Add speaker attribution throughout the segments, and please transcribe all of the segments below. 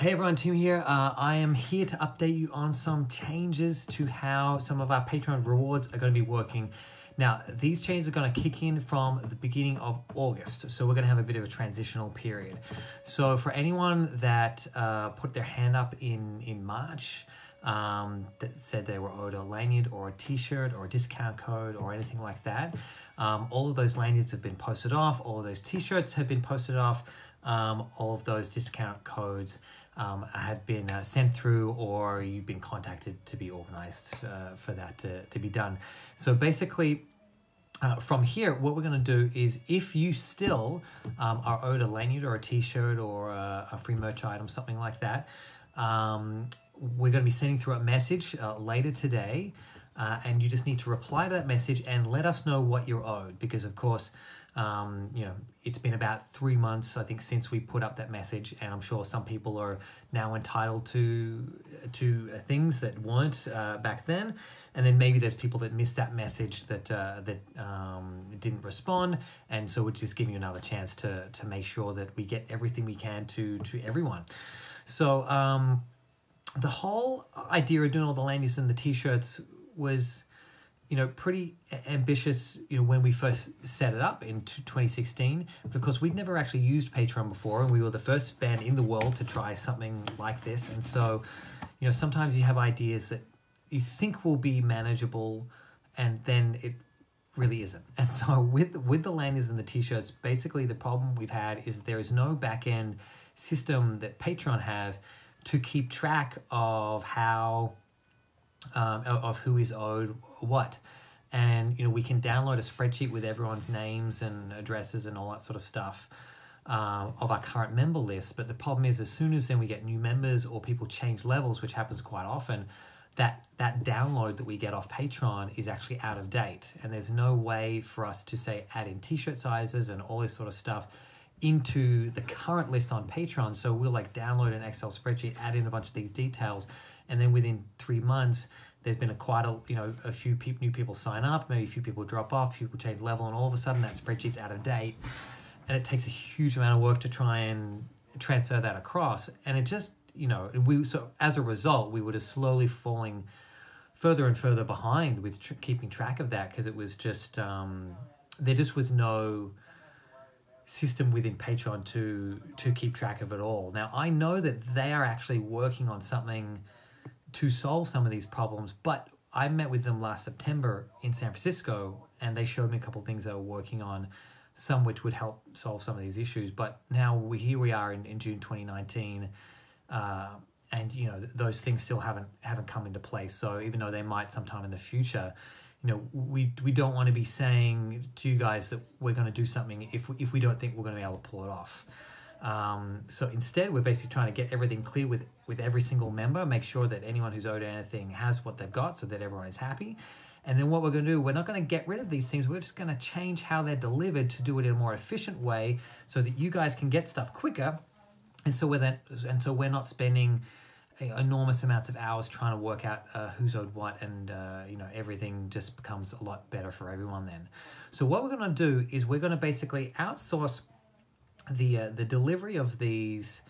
Speaker 1: Hey everyone, Tim here. I am here to update you on some changes to how some of our Patreon rewards are going to be working. Now, these changes are going to kick in from the beginning of August, so we're going to have a bit of a transitional period. So for anyone that put their hand up in March, that said they were owed a lanyard or a t-shirt or a discount code or anything like that, all of those lanyards have been posted off, all of those t-shirts have been posted off, all of those discount codes have been sent through, or you've been contacted to be organized for that to be done. So basically, from here, what we're going to do is, if you still are owed a lanyard or a t-shirt or a free merch item, something like that, we're going to be sending through a message later today, and you just need to reply to that message and let us know what you're owed, because of course, it's been about 3 months, I think, since we put up that message, and I'm sure some people are now entitled to things that weren't back then, and then maybe there's people that missed that message that didn't respond, and so we're just giving you another chance to make sure that we get everything we can to everyone. So the whole idea of doing all the lanyards and the t-shirts was, pretty ambitious, when we first set it up in 2016, because we'd never actually used Patreon before, and we were the first band in the world to try something like this. And so, sometimes you have ideas that you think will be manageable, and then it really isn't. And so with the lanyards and the t-shirts, basically the problem we've had is there is no back-end system that Patreon has to keep track of how of who is owed what. And we can download a spreadsheet with everyone's names and addresses and all that sort of stuff of our current member list. But the problem is, as soon as then we get new members or people change levels, which happens quite often, that download that we get off Patreon is actually out of date, and there's no way for us to, say, add in t-shirt sizes and all this sort of stuff into the current list on Patreon. So we'll download an Excel spreadsheet, add in a bunch of these details, and then within 3 months there's been a few new people sign up, maybe a few people drop off, people change level, and all of a sudden that spreadsheet's out of date, and it takes a huge amount of work to try and transfer that across. And it just, so as a result, we were just slowly falling further and further behind with keeping track of that, because it was just there just was no system within Patreon to keep track of it all. Now, I know that they are actually working on something to solve some of these problems, but I met with them last September in San Francisco, and they showed me a couple of things they were working on, some which would help solve some of these issues. But now here we are in June 2019, and those things still haven't come into place. So even though they might sometime in the future, we don't want to be saying to you guys that we're going to do something if we don't think we're going to be able to pull it off. So instead, we're basically trying to get everything clear with every single member, make sure that anyone who's owed anything has what they've got, so that everyone is happy. And then what we're going to do, we're not going to get rid of these things. We're just going to change how they're delivered to do it in a more efficient way, so that you guys can get stuff quicker. And so we're not spending enormous amounts of hours trying to work out who's owed what, and everything just becomes a lot better for everyone then. So what we're going to do is we're going to basically outsource the delivery of these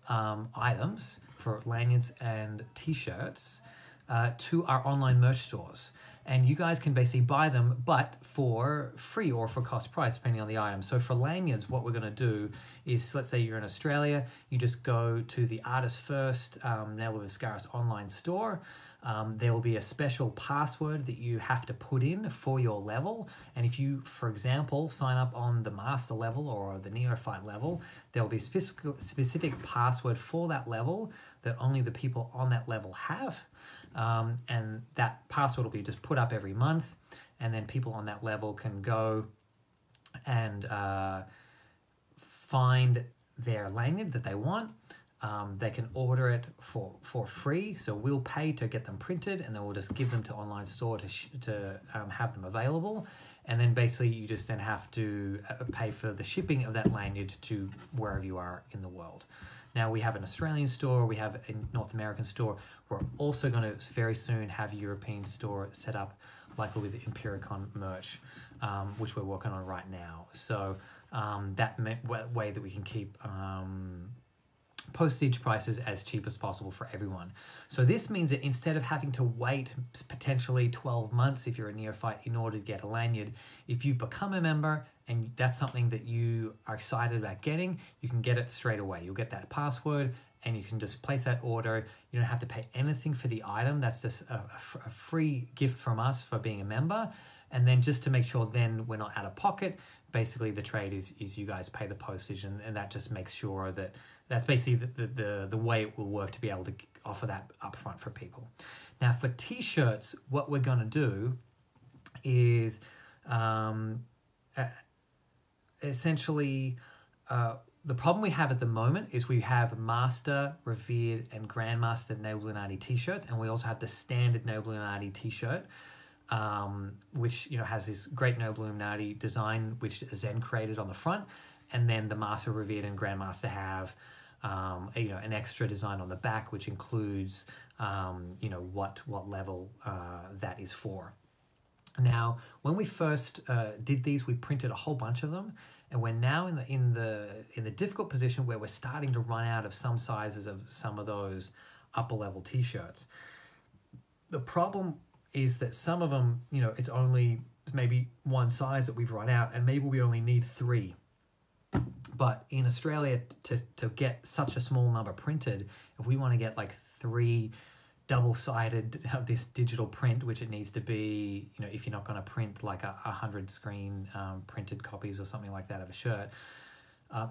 Speaker 1: items for lanyards and t-shirts to our online merch stores. And you guys can basically buy them, but for free or for cost price, depending on the item. So for lanyards, what we're going to do is, let's say you're in Australia, you just go to the Artist First Nello Viscaris online store. There will be a special password that you have to put in for your level. And if you, for example, sign up on the master level or the neophyte level, there will be a specific password for that level that only the people on that level have. And that password will be just put up every month, and then people on that level can go and find their lanyard that they want. They can order it for free, so we'll pay to get them printed, and then we'll just give them to online store to have them available. And then basically you just then have to pay for the shipping of that lanyard to wherever you are in the world. Now, we have an Australian store, we have a North American store. We're also going to very soon have a European store set up, like with Empiricon merch, which we're working on right now. So that way that we can keep postage prices as cheap as possible for everyone. So this means that instead of having to wait potentially 12 months if you're a neophyte in order to get a lanyard, if you've become a member and that's something that you are excited about getting, you can get it straight away. You'll get that password and you can just place that order. You don't have to pay anything for the item. That's just a free gift from us for being a member. And then just to make sure then we're not out of pocket, basically the trade is you guys pay the postage, and that just makes sure that that's basically the way it will work to be able to offer that upfront for people. Now for t-shirts, what we're going to do is essentially the problem we have at the moment is we have Master, Revered, and Grandmaster Noble Illuminati t-shirts, and we also have the standard Noble Illuminati t-shirt, which has this great Noble Illuminati design, which Zen created on the front, and then the Master, Revered, and Grandmaster have an extra design on the back, which includes what level that is for. Now, when we first did these, we printed a whole bunch of them, and we're now in the difficult position where we're starting to run out of some sizes of some of those upper level t-shirts. The problem is that some of them, it's only maybe one size that we've run out, and maybe we only need 3. But in Australia, to get such a small number printed, if we want to get like 3 double-sided of this digital print, which it needs to be, if you're not going to print like 100 screen printed copies or something like that of a shirt,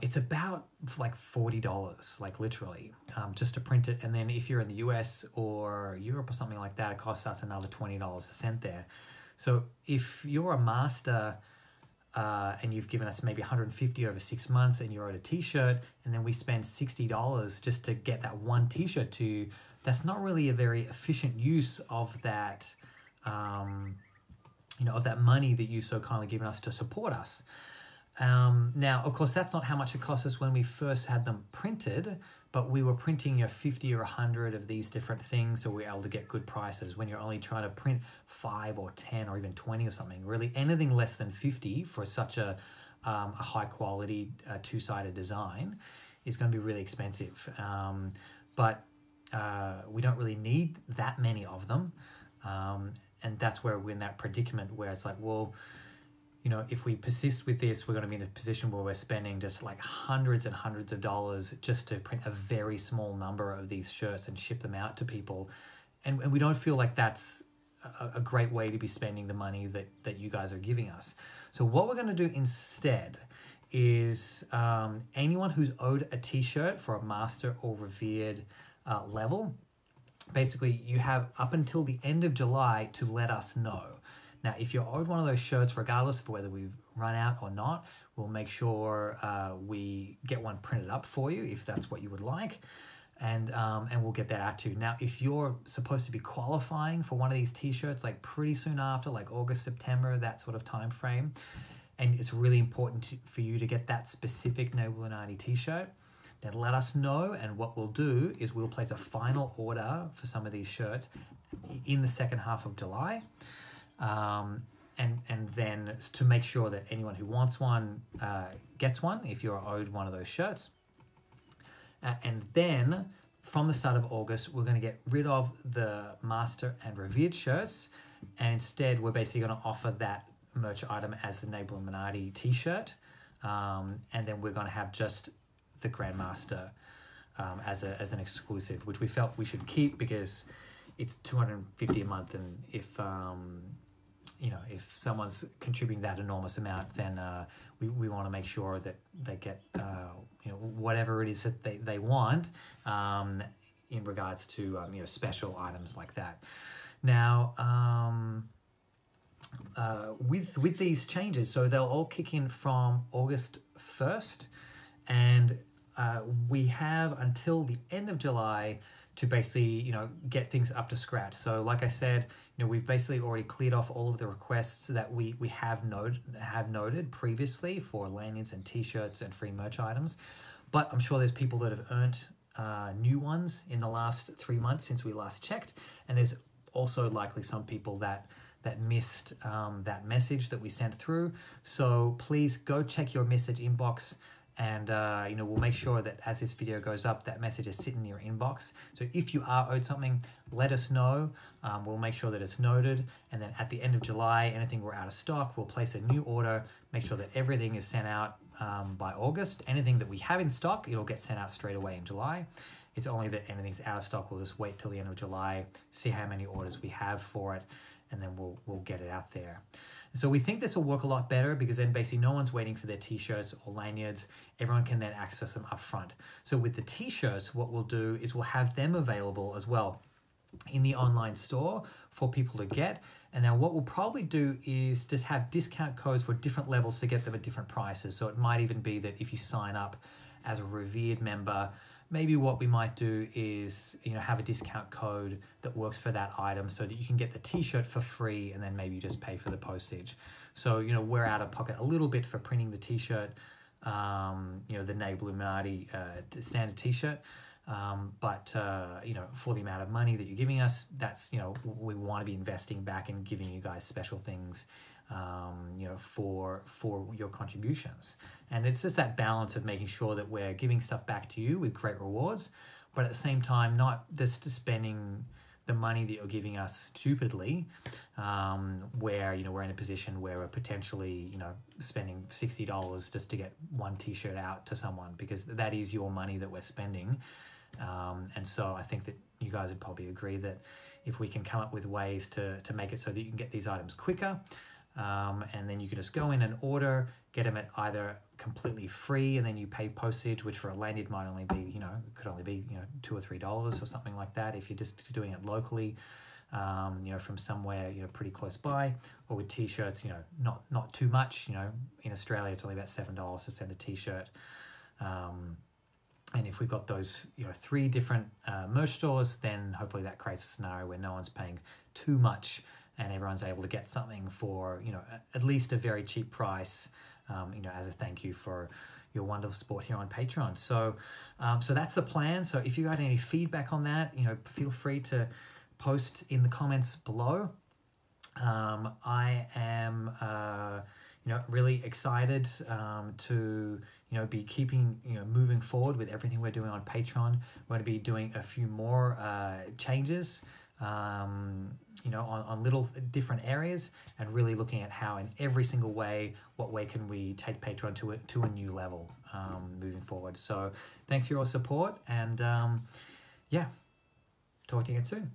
Speaker 1: it's about like $40, like literally, just to print it. And then if you're in the US or Europe or something like that, it costs us another $20 a cent there. So if you're a master and you've given us maybe $150 over 6 months, and you're at a t-shirt, and then we spend $60 just to get that one t-shirt to you, that's not really a very efficient use of that, of that money that you so kindly given us to support us. Now, of course, that's not how much it cost us when we first had them printed, but we were printing 50 or 100 of these different things, so we were able to get good prices. When you're only trying to print 5 or 10 or even 20 or something, really anything less than 50 for such a high quality two-sided design is going to be really expensive. But we don't really need that many of them, and that's where we're in that predicament where it's like, well, if we persist with this, we're going to be in a position where we're spending just like hundreds and hundreds of dollars just to print a very small number of these shirts and ship them out to people. And we don't feel like that's a great way to be spending the money that you guys are giving us. So what we're going to do instead is anyone who's owed a t-shirt for a Master or Revered level, basically you have up until the end of July to let us know. Now, if you're owed one of those shirts, regardless of whether we've run out or not, we'll make sure we get one printed up for you if that's what you would like, and we'll get that out to you. Now, if you're supposed to be qualifying for one of these t-shirts like pretty soon after, like August, September, that sort of time frame, and it's really important for you to get that specific Noble Illuminati t-shirt, then let us know, and what we'll do is we'll place a final order for some of these shirts in the second half of July. And then to make sure that anyone who wants one gets one if you're owed one of those shirts. And then from the start of August, we're going to get rid of the Master and Revered shirts, and instead we're basically going to offer that merch item as the Noble Illuminati t-shirt, and then we're going to have just the Grandmaster as an exclusive, which we felt we should keep because it's $250 a month, and if someone's contributing that enormous amount, then we want to make sure that they get whatever it is that they want in regards to special items like that. Now, with these changes, so they'll all kick in from August 1st, and we have until the end of July to basically get things up to scratch. So like I said, we've basically already cleared off all of the requests that we have noted previously for lanyards and t-shirts and free merch items. But I'm sure there's people that have earned new ones in the last 3 months since we last checked, and there's also likely some people that missed that message that we sent through. So please go check your message inbox and we'll make sure that as this video goes up, that message is sitting in your inbox. So if you are owed something, let us know. We'll make sure that it's noted, and then at the end of July, anything we're out of stock, we'll place a new order, make sure that everything is sent out by August. Anything that we have in stock, it'll get sent out straight away in July. It's only that anything's out of stock, we'll just wait till the end of July, see how many orders we have for it, and then we'll get it out there. So we think this will work a lot better, because then basically no one's waiting for their t-shirts or lanyards. Everyone can then access them up front. So with the t-shirts, what we'll do is we'll have them available as well in the online store for people to get. And now what we'll probably do is just have discount codes for different levels to get them at different prices. So it might even be that if you sign up as a revered member, maybe what we might do is, have a discount code that works for that item so that you can get the t-shirt for free, and then maybe you just pay for the postage. So, we're out of pocket a little bit for printing the t-shirt, the Nate Illuminati standard t-shirt. But for the amount of money that you're giving us, that's, we want to be investing back and giving you guys special things, for your contributions. And it's just that balance of making sure that we're giving stuff back to you with great rewards, but at the same time, not just spending the money that you're giving us stupidly, where, we're in a position where we're potentially, spending $60 just to get one t-shirt out to someone, because that is your money that we're spending. And so I think that you guys would probably agree that if we can come up with ways to make it so that you can get these items quicker, and then you can just go in and order, get them at either completely free, and then you pay postage, which for a lanyard might only be, could only be, $2 or $3 or something like that if you're just doing it locally, from somewhere, pretty close by. Or with t-shirts, not too much, in Australia it's only about $7 to send a t-shirt. And if we've got those, 3 different merch stores, then hopefully that creates a scenario where no one's paying too much and everyone's able to get something for, at least a very cheap price, as a thank you for your wonderful support here on Patreon. So, so that's the plan. So if you got any feedback on that, feel free to post in the comments below. I am, really excited to be keeping moving forward with everything we're doing on Patreon. We're going to be doing a few more changes, on little different areas, and really looking at how in every single way, what way can we take Patreon to a new level moving forward. So thanks for your support, and talk to you again soon.